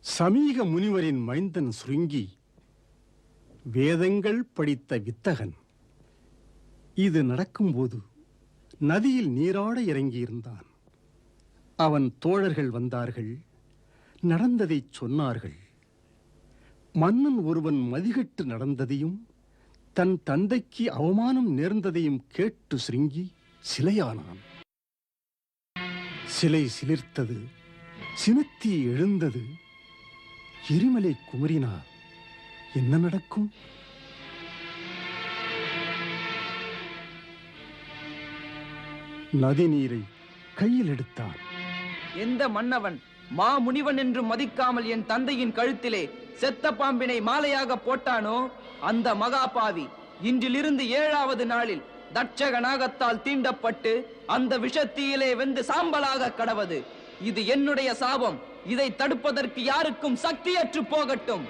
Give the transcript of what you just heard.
சமீக முனிவரின் மைந்தன் சுருங்கி வேதங்கள் படித்த வித்தகன் இது நடக்கும்போது நதியில் நீராட இறங்கியிருந்தான். அவன் தோழர்கள் வந்தார்கள், நடந்ததை சொன்னார்கள். மன்னன் ஒருவன் மதிகட்டு நடந்ததையும் தன் தந்தைக்கு அவமானம் நேர்ந்ததையும் கேட்டு சுருங்கி சிலையானான். சிலை சிலிர்த்தது, சினத்தி எழுந்தது. எரிமலை குமரினார். என்ன நடக்கும்? நதி நீரை கையில் எடுத்தான். எந்த மன்னவன் மாமுனிவன் என்று மதிக்காமல் என் தந்தையின் கழுத்திலே செத்த பாம்பினை மாலையாக போட்டானோ அந்த மகாபாவி இன்றிலிருந்து 7வது நாளில் தட்சக நாகத்தால் தீண்டப்பட்டு அந்த விஷத்தீயிலே வெந்து சாம்பலாக கடவது. இது என்னுடைய சாபம். இதை தடுப்பதற்கு யாருக்கும் சக்தியற்று போகட்டும்.